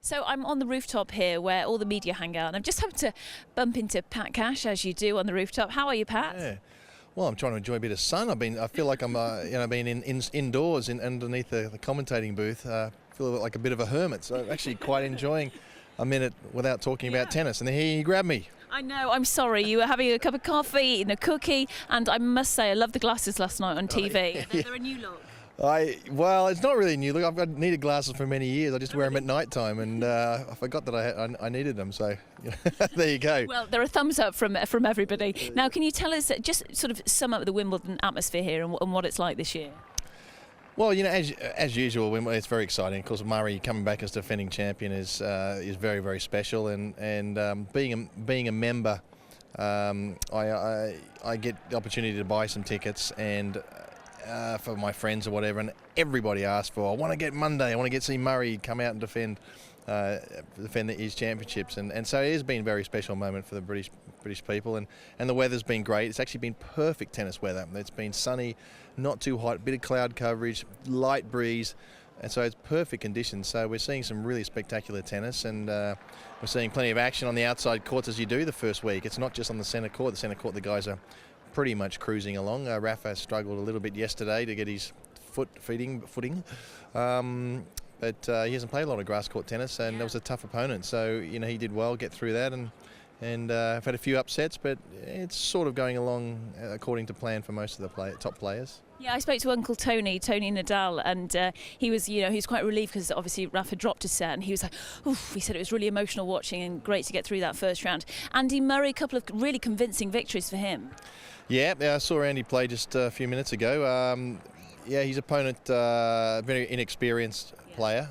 So I'm on the rooftop here where all the media hang out, and I've just happened to bump into Pat Cash, as you do on the rooftop. How are you, Pat? Yeah. Well, I'm trying to enjoy a bit of sun. I feel like I'm, being indoors underneath the commentating booth. Feel like a bit of a hermit. So I'm actually quite enjoying a minute without talking about tennis. And then he grabbed me. I know, I'm sorry. You were having a cup of coffee, eating a cookie, and I must say, I loved the glasses last night on TV. They're a new look. Well, it's not really new. Look, I've needed glasses for many years. I just wear them at night time, and I forgot that I needed them. So there you go. Well, they're a thumbs up from everybody. Now, can you tell us, just sort of sum up the Wimbledon atmosphere here and what it's like this year? Well, as usual, it's very exciting. Of course, Murray coming back as defending champion is very, very special, and being a member, I get the opportunity to buy some tickets and. For my friends or whatever, and everybody asked for, I want to get Monday, I want to get see Murray come out and defend his championships, and so it has been a very special moment for the British people, and the weather's been great. It's actually been perfect tennis weather. It's been sunny, not too hot, bit of cloud coverage, light breeze, and so it's perfect conditions. So we're seeing some really spectacular tennis, and we're seeing plenty of action on the outside courts as you do the first week. It's not just on the centre court. The centre court, the guys are pretty much cruising along. Rafa struggled a little bit yesterday to get his footing, but he hasn't played a lot of grass court tennis, and it was a tough opponent. So he did well, get through that, and I've had a few upsets, but it's sort of going along according to plan for most of the top players. Yeah, I spoke to Uncle Tony Nadal, and he was quite relieved because obviously Rafa dropped a set, and he was like, oof, he said it was really emotional watching and great to get through that first round. Andy Murray, a couple of really convincing victories for him. Yeah, I saw Andy play just a few minutes ago. His opponent, very inexperienced player,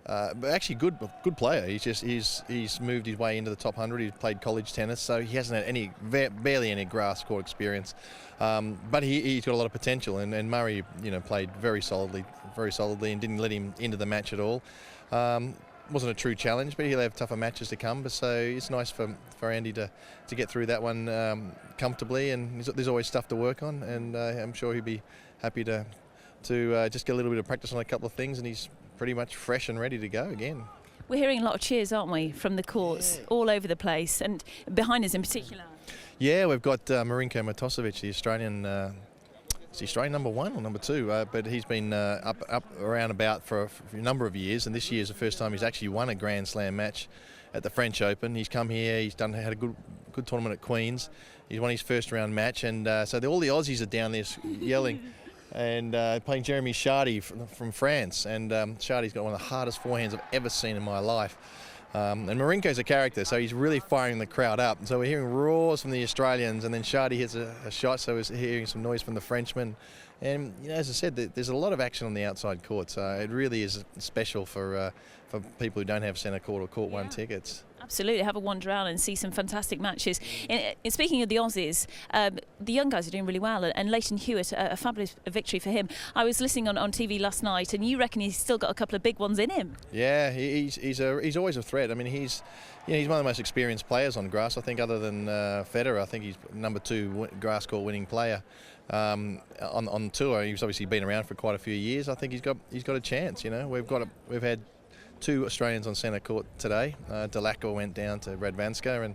but actually good player. He's moved his way into the top 100. He's played college tennis, so he hasn't had barely any grass court experience. But he's got a lot of potential, and Murray, played very solidly, and didn't let him into the match at all. Wasn't a true challenge, but he'll have tougher matches to come. But so it's nice for Andy to get through that one comfortably, and there's always stuff to work on, and I'm sure he'd be happy to just get a little bit of practice on a couple of things, and he's pretty much fresh and ready to go again. We're hearing a lot of cheers, aren't we, from the courts all over the place, and behind us in particular. Yeah, we've got Marinko Matosevic, the Australian. Is he Australian number 1 or number 2? But he's been up around about for a number of years, and this year is the first time he's actually won a Grand Slam match at the French Open. He's come here, had a good tournament at Queen's. He's won his first round match, and so all the Aussies are down there yelling and playing Jeremy Chardy from France, and Chardy's got one of the hardest forehands I've ever seen in my life. And Marinko's a character, so he's really firing the crowd up. So we're hearing roars from the Australians, and then Chardy hits a shot, so we're hearing some noise from the Frenchmen. And as I said, there's a lot of action on the outside court, so it really is special for people who don't have centre court or court 1 tickets. Absolutely, have a wander around and see some fantastic matches. Speaking of the Aussies, the young guys are doing really well, and Leighton Hewitt, a fabulous victory for him. I was listening on TV last night, and you reckon he's still got a couple of big ones in him? Yeah, he's always a threat. I mean, he's one of the most experienced players on grass. I think, other than Federer, I think he's number 2 grass court winning player on tour. He's obviously been around for quite a few years. I think he's got a chance. We've had 2 Australians on centre court today. Delacour went down to Radvanska, and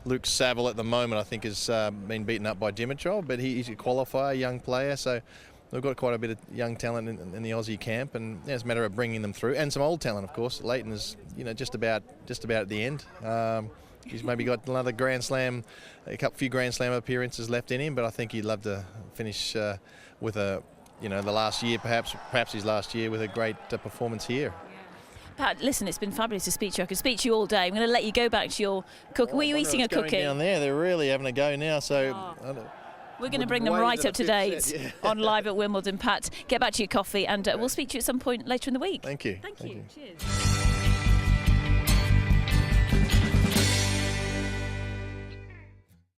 Luke Saville at the moment I think has been beaten up by Dimitrov, but he's a qualifier, young player, so we've got quite a bit of young talent in the Aussie camp, and it's a matter of bringing them through, and some old talent, of course. Leighton is just about at the end. He's maybe got another Grand Slam, a few Grand Slam appearances left in him, but I think he'd love to finish with the last year, perhaps his last year, with a great performance here. Pat, listen, it's been fabulous to speak to you. I could speak to you all day. I'm going to let you go back to your cookie. Were you eating a cookie? Down there, they're really having a go now. So we're going to bring them right up to date on Live at Wimbledon. Pat, get back to your coffee, and we'll speak to you at some point later in the week. Thank you. Thank you. Cheers.